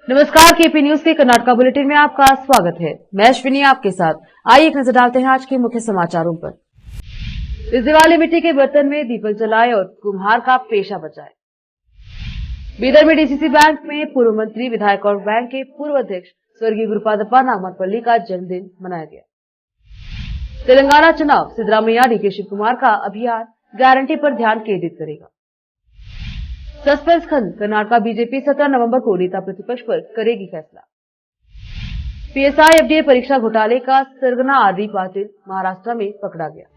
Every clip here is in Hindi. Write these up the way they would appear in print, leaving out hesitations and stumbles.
नमस्कार, केपी न्यूज के कर्नाटका बुलेटिन में आपका स्वागत है। मैं अश्विनी आपके साथ। आइए एक नजर डालते हैं आज के मुख्य समाचारों पर। इस दिवाली मिट्टी के बर्तन में दीपक जलाए और कुम्हार का पेशा बचाए। बीदर में डीसीसी बैंक में पूर्व मंत्री, विधायक और बैंक के पूर्व अध्यक्ष स्वर्गीय गुरुपादप्पा नागमरपल्ली का जन्मदिन मनाया गया। तेलंगाना चुनाव, सिद्धरामैया डीके शिव कुमार का अभियान गारंटी पर ध्यान केंद्रित करेगा। सस्पेंस खत्म, कर्नाटका बीजेपी 17 नवंबर को नेता प्रतिपक्ष पर करेगी फैसला। पीएसआई एफडीए परीक्षा घोटाले का सरगना आरडी पाटिल महाराष्ट्र में पकड़ा गया।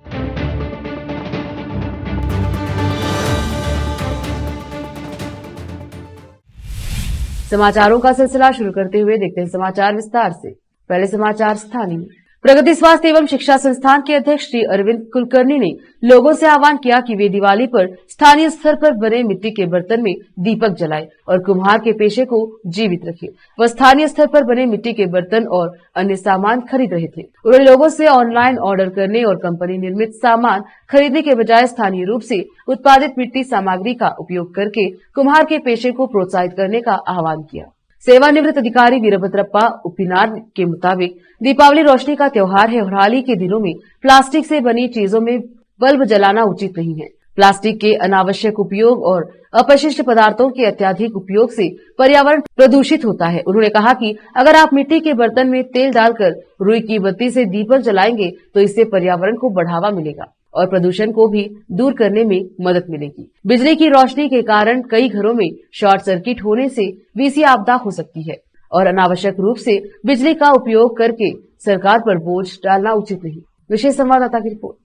समाचारों का सिलसिला शुरू करते हुए देखते हैं समाचार विस्तार से। पहले समाचार स्थानीय। प्रगति स्वास्थ्य एवं शिक्षा संस्थान के अध्यक्ष श्री अरविंद कुलकर्णी ने लोगों से आह्वान किया कि वे दिवाली पर स्थानीय स्तर पर बने मिट्टी के बर्तन में दीपक जलाएं और कुम्हार के पेशे को जीवित रखें। वह स्थानीय स्तर पर बने मिट्टी के बर्तन और अन्य सामान खरीद रहे थे। उन्होंने लोगों से ऑनलाइन ऑर्डर करने और कंपनी निर्मित सामान खरीदने के बजाय स्थानीय रूप से उत्पादित मिट्टी सामग्री का उपयोग करके कुम्हार के पेशे को प्रोत्साहित करने का आह्वान किया। सेवानिवृत्त अधिकारी वीरभद्रप्पा उपिनार के मुताबिक दीपावली रोशनी का त्योहार है और हाल ही के दिनों में प्लास्टिक से बनी चीजों में बल्ब जलाना उचित नहीं है। प्लास्टिक के अनावश्यक उपयोग और अपशिष्ट पदार्थों के अत्यधिक उपयोग से पर्यावरण प्रदूषित होता है। उन्होंने कहा कि अगर आप मिट्टी के बर्तन में तेल डालकर रुई की बत्ती से दीपक जलाएंगे तो इससे पर्यावरण को बढ़ावा मिलेगा और प्रदूषण को भी दूर करने में मदद मिलेगी। बिजली की रोशनी के कारण कई घरों में शॉर्ट सर्किट होने से भी आपदा हो सकती है और अनावश्यक रूप से बिजली का उपयोग करके सरकार पर बोझ डालना उचित नहीं। विशेष संवाददाता की रिपोर्ट।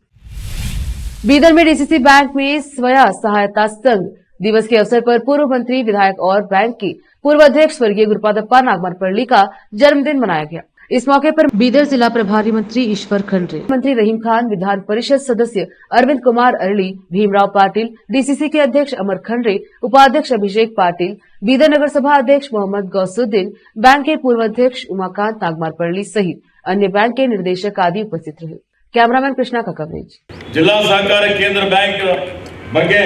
बीदर में डीसीसी बैंक में स्वयं सहायता संघ दिवस के अवसर पर पूर्व मंत्री, विधायक और बैंक के पूर्व अध्यक्ष स्वर्गीय गुरुपादप्पा नागमरपल्ली का जन्मदिन मनाया गया। इस मौके पर बीदर जिला प्रभारी मंत्री ईश्वर खंड्रे, मंत्री रहीम खान, विधान परिषद सदस्य अरविंद कुमार अरली, भीमराव पाटिल, डीसीसी के अध्यक्ष अमर खंड्रे, उपाध्यक्ष अभिषेक पाटिल, बीदर नगर सभा अध्यक्ष मोहम्मद गौसुद्दीन, बैंक के पूर्व अध्यक्ष उमाकांत नागमरपल्ली सहित अन्य बैंक के निर्देशक आदि उपस्थित रहे। कैमरामैन कृष्णा का कवरेज। जिला सहकार केंद्र बैंक ಬಗ್ಗೆ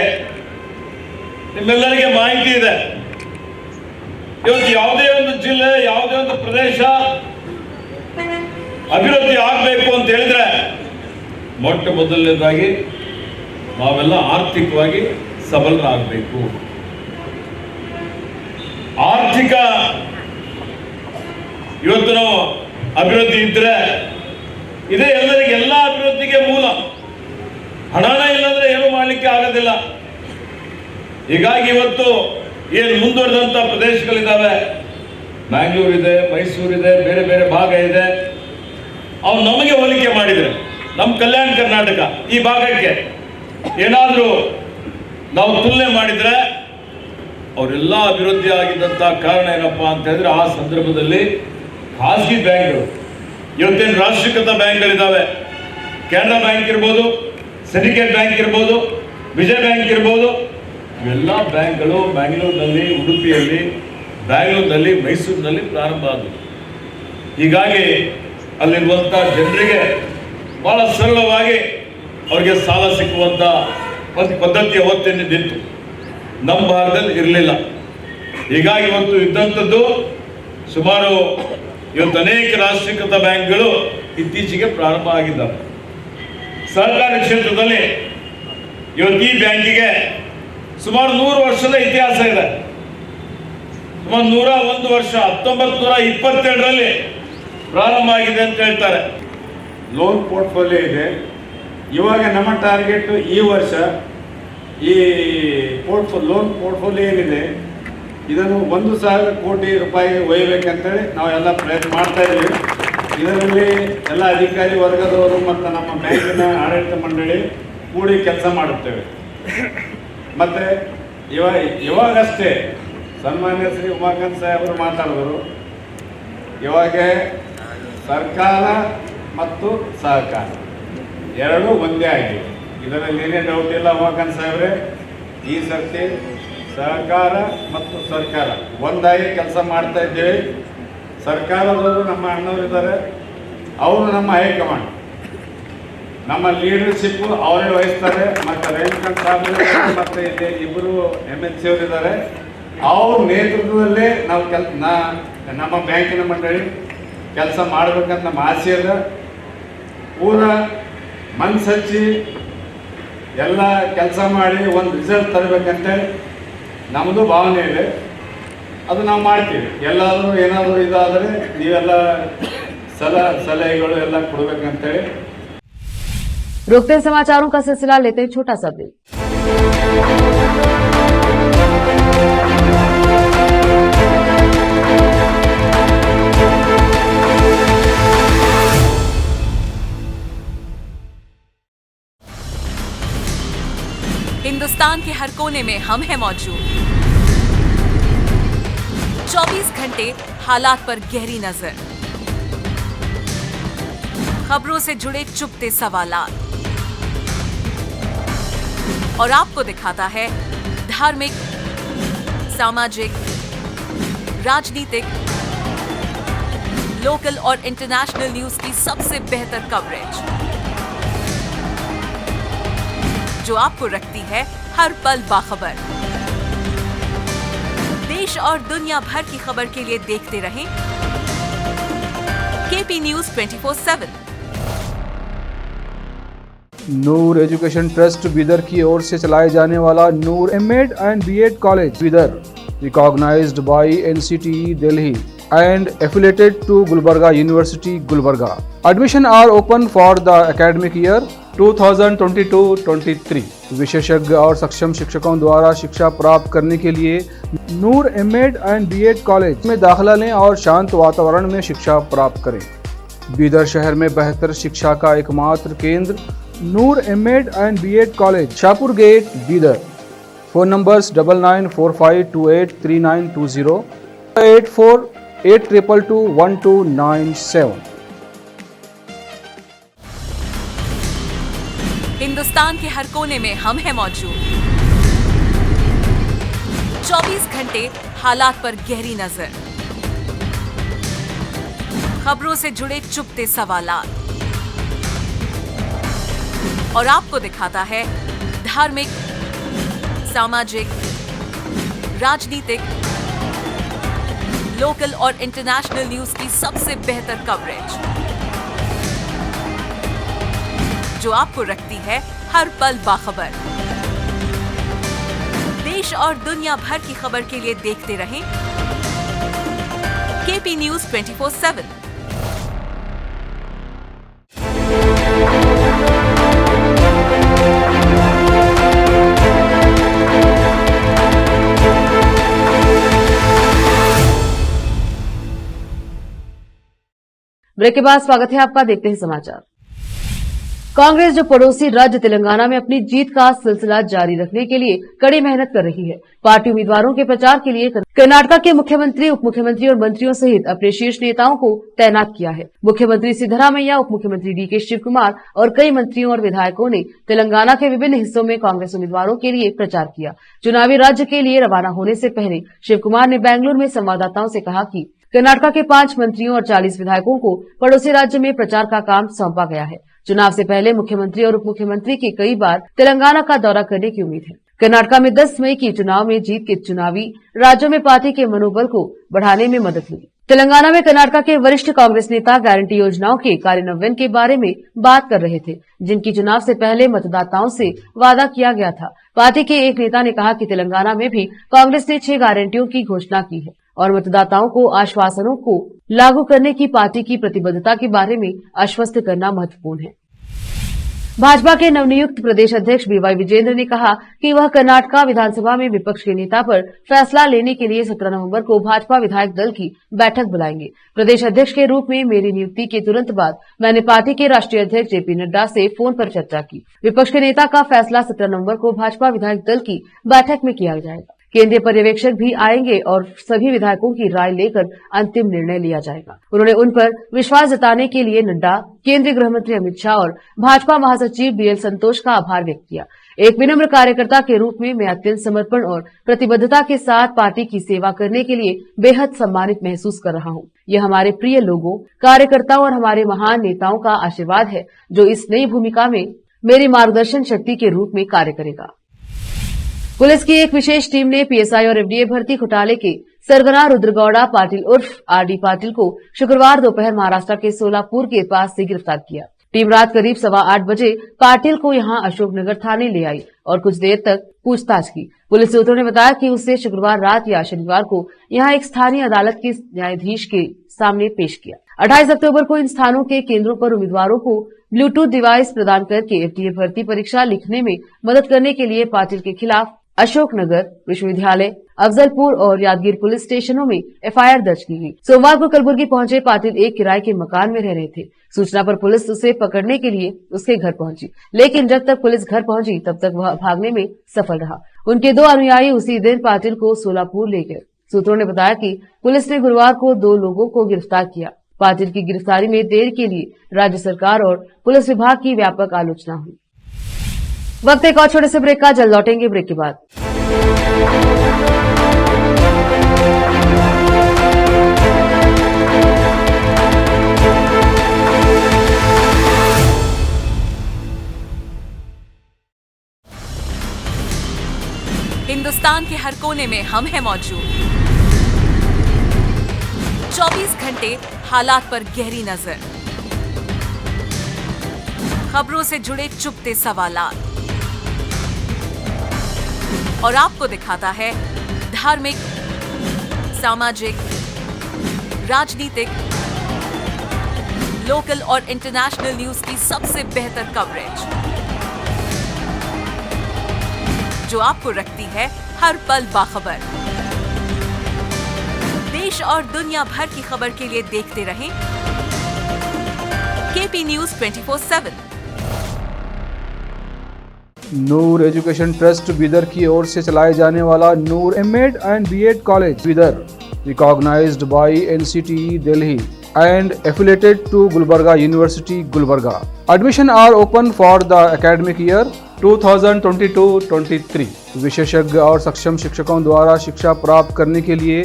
ನಿಮ್ಮೆಲ್ಲರಿಗೆ ಮಾಹಿತಿ ಇದೆ। ಇವತ್ತು ಯಾವುದೇ ಒಂದು ಜಿಲ್ಲೆ, ಯಾವುದೇ ಒಂದು ಪ್ರದೇಶ ಅಭಿವೃದ್ಧಿ ಆಗಬೇಕು ಅಂತ ಹೇಳಿದ್ರೆ ಮೊಟ್ಟ ಮೊದಲನೇದಾಗಿ ನಾವೆಲ್ಲ ಆರ್ಥಿಕವಾಗಿ ಸಬಲರಾಗಬೇಕು। ಆರ್ಥಿಕ ಇವತ್ತು ನಾವು ಅಭಿವೃದ್ಧಿ ಇದ್ರೆ ಇದೇ ಎಲ್ಲರಿಗೆ ಎಲ್ಲ ಅಭಿವೃದ್ಧಿಗೆ ಮೂಲ। ಹಣನೇ ಇಲ್ಲಂದ್ರೆ ಏನು ಮಾಡಲಿಕ್ಕೆ ಆಗೋದಿಲ್ಲ। ಹೀಗಾಗಿ ಇವತ್ತು ಏನು ಮುಂದುವರೆದಂತ ಪ್ರದೇಶಗಳಿದ್ದಾವೆ, ಬ್ಯಾಂಗ್ಳೂರ್ ಇದೆ, ಮೈಸೂರು ಇದೆ, ಬೇರೆ ಬೇರೆ ಭಾಗ ಇದೆ, ಅವು ನಮಗೆ ಹೋಲಿಕೆ ಮಾಡಿದರೆ ನಮ್ಮ ಕಲ್ಯಾಣ ಕರ್ನಾಟಕ ಈ ಭಾಗಕ್ಕೆ ಏನಾದರೂ ನಾವು ತುಲನೆ ಮಾಡಿದರೆ ಅವರೆಲ್ಲ ಅಭಿವೃದ್ಧಿ ಆಗಿದ್ದಂಥ ಕಾರಣ ಏನಪ್ಪಾ ಅಂತ ಹೇಳಿದ್ರೆ ಆ ಸಂದರ್ಭದಲ್ಲಿ ಖಾಸಗಿ ಬ್ಯಾಂಕ್ಗಳು, ಇವತ್ತೇನು ರಾಷ್ಟ್ರೀಕೃತ ಬ್ಯಾಂಕ್ಗಳಿದ್ದಾವೆ, ಕೆನರಾ ಬ್ಯಾಂಕ್ ಇರ್ಬೋದು, ಸಿಂಡಿಕೇಟ್ ಬ್ಯಾಂಕ್ ಇರ್ಬೋದು, ವಿಜಯ ಬ್ಯಾಂಕ್ ಇರ್ಬೋದು, ಇವೆಲ್ಲ ಬ್ಯಾಂಕ್ಗಳು ಬ್ಯಾಂಗ್ಳೂರಿನಲ್ಲಿ, ಉಡುಪಿಯಲ್ಲಿ, ಬ್ಯಾಂಗ್ಳೂರಿನಲ್ಲಿ, ಮೈಸೂರಿನಲ್ಲಿ ಪ್ರಾರಂಭ ಆದವು। ಹೀಗಾಗಿ ಅಲ್ಲಿರುವಂಥ ಜನರಿಗೆ ಬಹಳ ಸರಳವಾಗಿ ಅವರಿಗೆ ಸಾಲ ಸಿಕ್ಕುವಂಥ ಒಂದು ಪದ್ಧತಿ ಅವತ್ತಿನಿದ್ದು ನಮ್ಮ ಭಾರತದಲ್ಲಿ ಇರಲಿಲ್ಲ। ಹೀಗಾಗಿ ಇವತ್ತು ಇದ್ದಂಥದ್ದು ಸುಮಾರು ಇವತ್ತು ಅನೇಕ ರಾಷ್ಟ್ರೀಕೃತ ಬ್ಯಾಂಕ್ಗಳು ಇತ್ತೀಚೆಗೆ ಪ್ರಾರಂಭ ಆಗಿದ್ದಾವೆ। ಸಹಕಾರಿ ಕ್ಷೇತ್ರದಲ್ಲಿ ಇವತ್ತು ಈ ಬ್ಯಾಂಕಿಗೆ ಸುಮಾರು 100 ವರ್ಷದ ಇತಿಹಾಸ ಇದೆ। ಸುಮಾರು 101 ವರ್ಷ 1922ರಲ್ಲಿ ಪ್ರಾರಂಭ ಆಗಿದೆ ಅಂತ ಹೇಳ್ತಾರೆ। ಲೋನ್ ಪೋರ್ಟ್ಫೋಲಿಯೋ ಇದೆ। ಇವಾಗ ನಮ್ಮ ಟಾರ್ಗೆಟ್ ಈ ವರ್ಷ ಈ ಲೋನ್ ಪೋರ್ಟ್ಫೋಲಿಯೋ ಏನಿದೆ ಇದನ್ನು 1,000 ಕೋಟಿ ರೂಪಾಯಿಗೆ ಒಯ್ಯಬೇಕಂತೇಳಿ ನಾವೆಲ್ಲ ಪ್ರಯತ್ನ ಮಾಡ್ತಾ ಇದ್ದೀವಿ। ಇದರಲ್ಲಿ ಎಲ್ಲ ಅಧಿಕಾರಿ ವರ್ಗದವರು ಮತ್ತು ನಮ್ಮ ಬ್ಯಾಂಕಿನ ಆಡಳಿತ ಮಂಡಳಿ ಕೂಡಿ ಕೆಲಸ ಮಾಡುತ್ತೇವೆ। ಮತ್ತು ಇವಾಗಷ್ಟೇ ಸನ್ಮಾನ್ಯ ಶ್ರೀ ಉಮಾಕಾಂತ್ ಸಾಹೇಬರು ಮಾತಾಡಿದರು, ಇವಾಗ ಸರ್ಕಾರ ಮತ್ತು ಸಹಕಾರ ಎರಡೂ ಒಂದೇ ಆಗಿದೆ, ಇದರಲ್ಲಿ ಏನೇ ಡೌಟ್ ಇಲ್ಲ ಉಮಾಕಾಂತ್ ಸಾಹೇಬ್ರೆ। ಈ ಸರ್ತಿ ಸಹಕಾರ ಮತ್ತು ಸರ್ಕಾರ ಒಂದಾಗಿ ಕೆಲಸ ಮಾಡ್ತಾ ಇದ್ದೇವೆ। ಸರ್ಕಾರದವರು ನಮ್ಮ ಅಣ್ಣವರಿದ್ದಾರೆ, ಅವರು ನಮ್ಮ ಹೈಕಮಾಂಡ್, ನಮ್ಮ ಲೀಡರ್ಶಿಪ್ ಅವರೇ ವಹಿಸ್ತಾರೆ। ಮತ್ತು ರೇಣುಕಾಂತ್ ಸಾಹೇಬ್ ಮತ್ತು ಇಲ್ಲಿ ಇಬ್ಬರು MLC ಅವರಿದ್ದಾರೆ, ಅವ್ರ ನೇತೃತ್ವದಲ್ಲೇ ನಾವು ನಮ್ಮ ಬ್ಯಾಂಕಿನ ಮಂಡಳಿ ಕೆಲಸ ಮಾಡಬೇಕಂತ ನಮ್ಮ ಆಸೆ ಅದ. ಪೂರ ಮನ್ಸು ಹಚ್ಚಿ ಎಲ್ಲ ಕೆಲಸ ಮಾಡಿ ಒಂದು ರಿಸಲ್ಟ್ ತರಬೇಕಂತೇಳಿ ನಮ್ಮದು ಭಾವನೆ ಇದೆ. ಅದು ನಾವು ಮಾಡ್ತೀವಿ. ಎಲ್ಲಾದರೂ ಏನಾದರೂ ಇದಾದರೆ ನೀವೆಲ್ಲ ಸಲಹೆಗಳು ಎಲ್ಲ ಕೊಡಬೇಕಂತೇಳಿ. रोकते हैं समाचारों का सिलसिला, लेते हैं छोटा सा ब्रेक। हिंदुस्तान के हर कोने में हम हैं मौजूद। 24 घंटे हालात पर गहरी नजर, खबरों से जुड़े चुपते सवालात और आपको दिखाता है धार्मिक, सामाजिक, राजनीतिक, लोकल और इंटरनेशनल न्यूज की सबसे बेहतर कवरेज, जो आपको रखती है हर पल बाखबर। देश और दुनिया भर की खबर के लिए देखते रहें KP news 24/7। Noor education trust Bidar की ओर से चलाए जाने वाला Noor MEd and BEd college Bidar, recognised by NCTE Delhi and affiliated to Gulbarga University, Gulbarga. Admission are open for the academic year 2022-23. विशेषज्ञ और सक्षम शिक्षकों द्वारा शिक्षा प्राप्त करने के लिए नूर एमएड एंड बीएड कॉलेज में दाखिला लें और शांत वातावरण में शिक्षा प्राप्त करें। बीदर शहर में बेहतर शिक्षा का एकमात्र केंद्र Noor MEd and BEd college, Shahpur gate, Bidar. Phone numbers 9945283920, 8482221297। Hindustan के हर कोने में हम हैं मौजूद। 24 घंटे हालात पर गहरी नजर, खबरों से जुड़े चुपते सवालात और आपको दिखाता है धार्मिक, सामाजिक, राजनीतिक, लोकल और इंटरनेशनल न्यूज की सबसे बेहतर कवरेज, जो आपको रखती है हर पल बाखबर। देश और दुनिया भर की खबर के लिए देखते रहें केपी न्यूज 24/7। ब्रेक के बाद स्वागत है आपका, देखते हैं समाचार। कांग्रेस जो पड़ोसी राज्य तेलंगाना में अपनी जीत का सिलसिला जारी रखने के लिए कड़ी मेहनत कर रही है, पार्टी उम्मीदवारों के प्रचार के लिए कर्नाटक के मुख्यमंत्री, उप मुख्यमंत्री और मंत्रियों सहित अपने शीर्ष नेताओं को तैनात किया है। मुख्यमंत्री सिद्धरामैया, उप मुख्यमंत्री डीके शिवकुमार और कई मंत्रियों और विधायकों ने तेलंगाना के विभिन्न हिस्सों में कांग्रेस उम्मीदवारों के लिए प्रचार किया। चुनावी राज्य के लिए रवाना होने से पहले शिवकुमार ने बेंगलुरु में संवाददाताओं से कहा कि कर्नाटक के 5 मंत्रियों और 40 विधायकों को पड़ोसी राज्य में प्रचार का काम सौंपा गया है। चुनाव से पहले मुख्यमंत्री और उप मुख्यमंत्री की कई बार तेलंगाना का दौरा करने की उम्मीद है। कर्नाटक में 10 मई की चुनाव में जीत के चुनावी राज्यों में पार्टी के मनोबल को बढ़ाने में मदद मिली। तेलंगाना में कर्नाटक के वरिष्ठ कांग्रेस नेता गारंटी योजनाओं के कार्यान्वयन के बारे में बात कर रहे थे, जिनकी चुनाव से पहले मतदाताओं से वादा किया गया था। पार्टी के एक नेता ने कहा कि तेलंगाना में भी कांग्रेस ने 6 गारंटियों की घोषणा की है और मतदाताओं को आश्वासनों को लागू करने की पार्टी की प्रतिबद्धता के बारे में आश्वस्त करना महत्वपूर्ण है। भाजपा के नवनियुक्त प्रदेश अध्यक्ष बीवाई विजेंद्र ने कहा कि वह कर्नाटक विधानसभा में विपक्ष के नेता पर फैसला लेने के लिए 17 नवंबर को भाजपा विधायक दल की बैठक बुलाएंगे। प्रदेश अध्यक्ष के रूप में मेरी नियुक्ति के तुरंत बाद मैंने पार्टी के राष्ट्रीय अध्यक्ष जेपी नड्डा से फोन पर चर्चा की। विपक्ष के नेता का फैसला 17 नवंबर को भाजपा विधायक दल की बैठक में किया जाएगा। केंद्रीय पर्यवेक्षक भी आएंगे और सभी विधायकों की राय लेकर अंतिम निर्णय लिया जाएगा। उन्होंने उन पर विश्वास जताने के लिए नड्डा, केंद्रीय गृह मंत्री अमित शाह और भाजपा महासचिव बीएल संतोष का आभार व्यक्त किया। एक विनम्र कार्यकर्ता के रूप में मैं अत्यंत समर्पण और प्रतिबद्धता के साथ पार्टी की सेवा करने के लिए बेहद सम्मानित महसूस कर रहा हूं। यह हमारे प्रिय लोगों, कार्यकर्ताओं और हमारे महान नेताओं का आशीर्वाद है, जो इस नई भूमिका में मेरी मार्गदर्शन शक्ति के रूप में कार्य करेगा। पुलिस की एक विशेष टीम ने पीएसआई और एफडीए भर्ती घोटाले के सरगना रुद्रगौड़ा पाटिल उर्फ आरडी पाटिल को शुक्रवार दोपहर महाराष्ट्र के सोलापुर के पास से गिरफ्तार किया। टीम रात करीब 8:15 बजे पाटिल को यहां अशोकनगर थाने ले आई और कुछ देर तक पूछताछ की। पुलिस सूत्रों ने बताया कि उसे शुक्रवार रात या शनिवार को यहां एक स्थानीय अदालत के न्यायाधीश के सामने पेश किया। 28 अक्टूबर को इन स्थानों के केंद्रों पर उम्मीदवारों को ब्लूटूथ डिवाइस प्रदान करके एफडीए भर्ती परीक्षा लिखने में मदद करने के लिए पाटिल के खिलाफ अशोकनगर, विश्वविद्यालय, अफजलपुर और यादगीर पुलिस स्टेशनों में एफआईआर दर्ज की गई। सोमवार को कलबुर्गी पहुंचे पाटिल एक किराए के मकान में रह रहे थे। सूचना पर पुलिस उसे पकड़ने के लिए उसके घर पहुंची, लेकिन जब तक पुलिस घर पहुंची तब तक वह भागने में सफल रहा। उनके 2 अनुयायी उसी दिन पाटिल को सोलापुर ले गए। सूत्रों ने बताया कि पुलिस ने गुरुवार को 2 लोगों को गिरफ्तार किया। पाटिल की गिरफ्तारी में देर के लिए राज्य सरकार और पुलिस विभाग की व्यापक आलोचना हुई। वक्त एक और छोटे से ब्रेक का, जल्द लौटेंगे ब्रेक के बाद। हिंदुस्तान के हर कोने में हम हैं मौजूद। 24 घंटे हालात पर गहरी नजर, खबरों से जुड़े चुपते सवालात और आपको दिखाता है धार्मिक, सामाजिक, राजनीतिक, लोकल और इंटरनेशनल न्यूज की सबसे बेहतर कवरेज, जो आपको रखती है हर पल बाखबर। देश और दुनिया भर की खबर के लिए देखते रहें KP news 24/7। Noor education trust Bidar की ओर से चलाए जाने वाला Noor MEd and BEd college Bidar, recognised by NCTE Delhi and affiliated to Gulbarga University, Gulbarga. Admission are open for the academic year 2022-23. विशेषज्ञ और सक्षम शिक्षकों द्वारा शिक्षा प्राप्त करने के लिए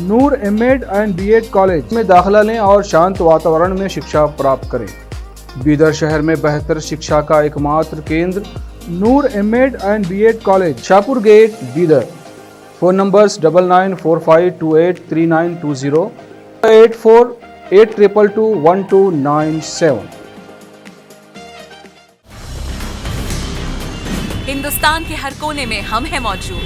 नूर एमएड एंड बीएड कॉलेज में दाखिला लें और शांत वातावरण में शिक्षा प्राप्त करें। बीदर शहर में बेहतर शिक्षा का एकमात्र केंद्र Noor MEd and BEd college, Shahpur gate, Bidar. Phone numbers 9945283920, 8482221297। Hindustan के हर कोने में हम हैं मौजूद।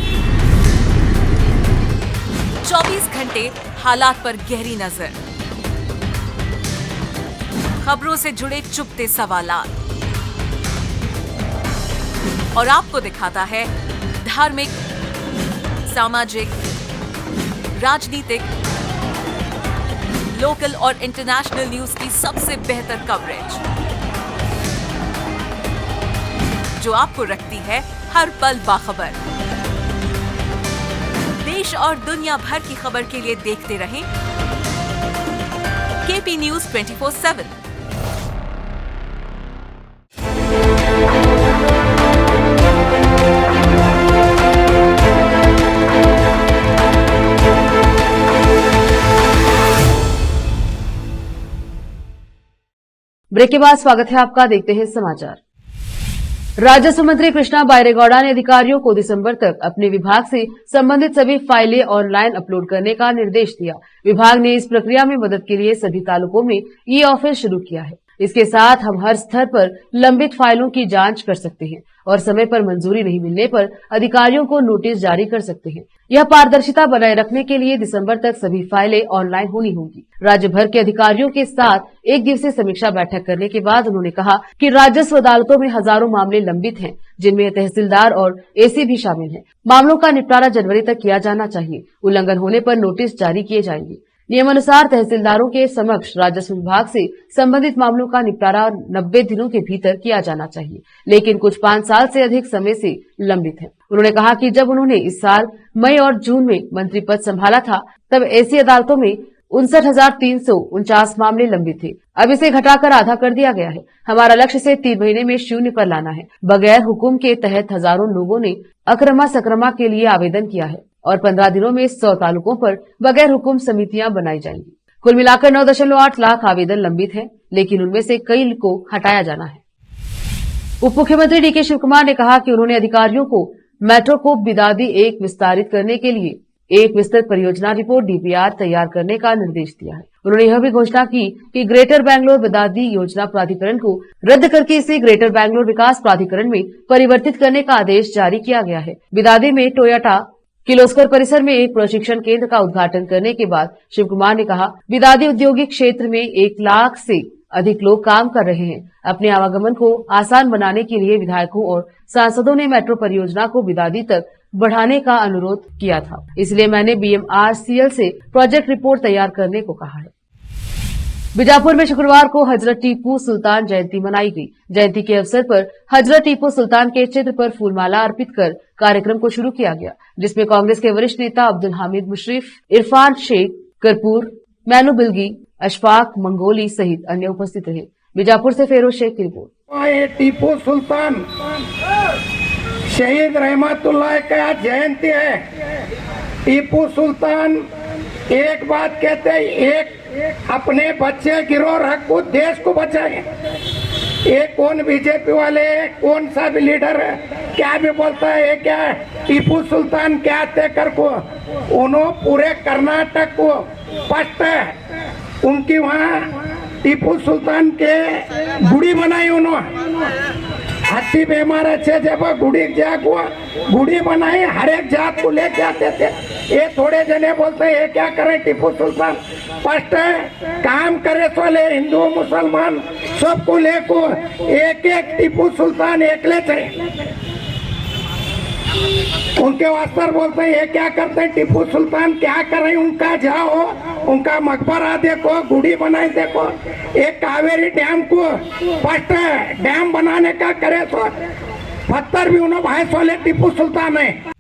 24 घंटे हालात पर गहरी नजर, खबरों से जुड़े चुपते सवालात और आपको दिखाता है धार्मिक, सामाजिक, राजनीतिक, लोकल और इंटरनेशनल न्यूज की सबसे बेहतर कवरेज, जो आपको रखती है हर पल बाखबर। देश और दुनिया भर की खबर के लिए देखते रहें केपी न्यूज 24/7। ब्रेक के बाद स्वागत है आपका। देखते हैं समाचार। राजस्व मंत्री कृष्णा बैरेगौड़ा ने अधिकारियों को दिसंबर तक अपने विभाग से संबंधित सभी फाइलें ऑनलाइन अपलोड करने का निर्देश दिया। विभाग ने इस प्रक्रिया में मदद के लिए सभी तालुकों में ई ऑफिस शुरू किया है। इसके साथ हम हर स्तर पर लंबित फाइलों की जांच कर सकते हैं और समय पर मंजूरी नहीं मिलने पर अधिकारियों को नोटिस जारी कर सकते हैं। यह पारदर्शिता बनाए रखने के लिए दिसंबर तक सभी फाइलें ऑनलाइन होनी होंगी। राज्य भर के अधिकारियों के साथ एक दिवसीय समीक्षा बैठक करने के बाद उन्होंने कहा कि राजस्व अदालतों में हजारों मामले लंबित हैं, जिनमें तहसीलदार और एसी भी शामिल हैं। मामलों का निपटारा जनवरी तक किया जाना चाहिए। उल्लंघन होने पर नोटिस जारी किए जाएंगे। नियमानुसार तहसीलदारों के समक्ष राजस्व विभाग से संबंधित मामलों का निपटारा 90 दिनों के भीतर किया जाना चाहिए, लेकिन कुछ 5 साल से अधिक समय से लंबित है। उन्होंने कहा कि जब उन्होंने इस साल मई और जून में मंत्री पद संभाला था, तब ऐसी अदालतों में 59,349 मामले लंबित थे। अब इसे घटाकर आधा कर दिया गया है। हमारा लक्ष्य से 3 महीने में शून्य पर लाना है। बगैर हुकुम के तहत हजारों लोगों ने अक्रमा सक्रमा के लिए आवेदन किया है और 15 दिनों में 100 तालुकों पर बगैर हुकुम समितियां बनाई जाएंगी। कुल मिलाकर 9.8 लाख आवेदन लंबित हैं, लेकिन उनमें से कई को हटाया जाना है। उप मुख्यमंत्री डीके शिवकुमार ने कहा कि उन्होंने अधिकारियों को मेट्रो को बिदादी एक विस्तारित करने के लिए एक विस्तृत परियोजना रिपोर्ट डीपीआर तैयार करने का निर्देश दिया है। उन्होंने यह भी घोषणा की कि ग्रेटर बैंगलोर बिदादी योजना प्राधिकरण को रद्द करके इसे ग्रेटर बैंगलोर विकास प्राधिकरण में परिवर्तित करने का आदेश जारी किया गया है। बिदादी में टोयोटा किर्लोस्कर परिसर में एक प्रशिक्षण केंद्र का उद्घाटन करने के बाद शिव कुमार ने कहा, बिदादी औद्योगिक क्षेत्र में 1 लाख से अधिक लोग काम कर रहे हैं। अपने आवागमन को आसान बनाने के लिए विधायकों और सांसदों ने मेट्रो परियोजना को बिदादी तक बढ़ाने का अनुरोध किया था। इसलिए मैंने BMRCL से प्रोजेक्ट रिपोर्ट तैयार करने को कहा है। बीजापुर में शुक्रवार को हजरत टीपू सुल्तान जयंती मनाई गई। जयंती के अवसर पर हजरत टीपू सुल्तान के चित्र पर फूलमाला अर्पित कर कार्यक्रम को शुरू किया गया, जिसमें कांग्रेस के वरिष्ठ नेता अब्दुल हामिद मुशर्रफ, इरफान शेख, कर्पूर, मैनू बिल्गी, अशफाक मंगोली सहित अन्य उपस्थित रहे। बीजापुर से फेरोज शेख की रिपोर्ट। टीपू सुल्तान शहीद रहमतुल्लाह का जयंती है। टीपू सुल्तान एक बात कहते हैं, एक अपने बच्चे गिरोह रखो, देश को बचाए। ये कौन बीजेपी वाले, कौन सा भी लीडर है, क्या भी बोलता है, क्या टीपू सुल्तान क्या तय कर को उन्होंने पूरे कर्नाटक को स्पष्ट है उनकी वहाँ टीपू सुल्तान के गुड़ी बनाई उन्होंने। हत्ती बेमार अच्छे जब गुड़ी बनाई, हर एक जात को ले जाते थे। ये थोड़े जने बोलते हैं ये क्या करें, टीपू सुल्तान स्पष्ट है काम करे वाले हिंदू मुसलमान सबको लेको एक एक टीपू सुल्तान एकले थे। उनके वास्तर बोलते हैं ये क्या करते हैं, टीपू सुल्तान क्या करें, उनका जाओ, उनका मकबरा देखो, गुड़ी बनाए देखो। एक कावेरी डैम को फर्स्ट डैम बनाने का करे तो पत्थर भी उन्होंने भाई वाले टीपू सुल्तान है।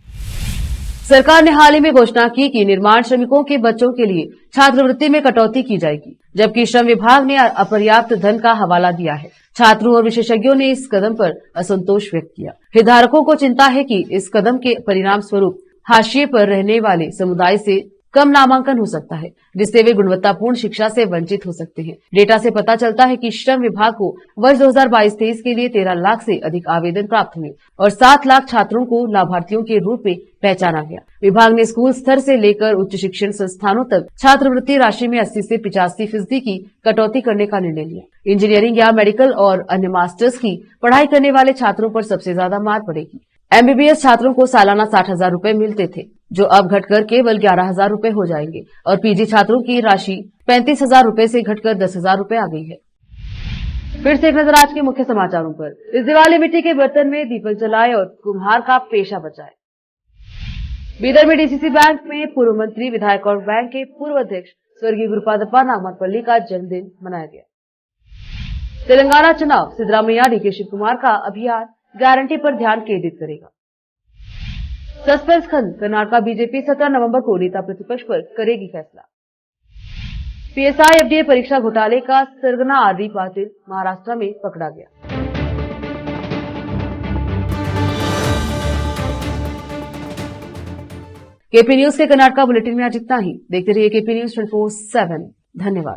सरकार ने हाल ही में घोषणा की कि निर्माण श्रमिकों के बच्चों के लिए छात्रवृत्ति में कटौती की जाएगी, जबकि श्रम विभाग ने अपर्याप्त धन का हवाला दिया है। छात्रों और विशेषज्ञों ने इस कदम पर असंतोष व्यक्त किया। हितधारकों को चिंता है कि इस कदम के परिणाम स्वरूप हाशिए पर रहने वाले समुदाय से कम नामांकन हो सकता है, जिससे वे गुणवत्तापूर्ण शिक्षा से वंचित हो सकते हैं। डेटा से पता चलता है कि श्रम विभाग को वर्ष 2022-23 के लिए 13 लाख से अधिक आवेदन प्राप्त हुए और 7 लाख छात्रों को लाभार्थियों के रूप में पहचाना गया। विभाग ने स्कूल स्तर से लेकर उच्च शिक्षण संस्थानों तक छात्रवृत्ति राशि में 80 से 85% की कटौती करने का निर्णय लिया। इंजीनियरिंग या मेडिकल और अन्य मास्टर्स की पढ़ाई करने वाले छात्रों पर सबसे ज्यादा मार पड़ेगी। MBBS छात्रों को सालाना 60,000 रूपये मिलते थे, जो अब घटकर केवल 11,000 रूपये हो जाएंगे और PG छात्रों की राशि 35,000 रूपये से घटकर 10,000 रूपये आ गई है। फिर से एक नजर आज के मुख्य समाचारों पर। इस दिवाली मिट्टी के बर्तन में दीपक जलाए और कुम्हार का पेशा बचाए। बीदर में DCC बैंक में पूर्व मंत्री, विधायक और बैंक के पूर्व अध्यक्ष स्वर्गीय गुरुपादप्पा नागमपल्ली का जन्मदिन मनाया गया। तेलंगाना चुनाव, सिद्धरामैया DK शिव कुमार का अभियान गारंटी पर ध्यान केंद्रित करेगा। सस्पेंस खत्म, कर्नाटक बीजेपी 17 नवंबर को नेता प्रतिपक्ष पर करेगी फैसला। PSI FDA परीक्षा घोटाले का सरगना RD पाटिल महाराष्ट्र में पकड़ा गया। KP न्यूज के कर्नाटक बुलेटिन में आज इतना ही। देखते रहिए KP न्यूज 24/7। धन्यवाद।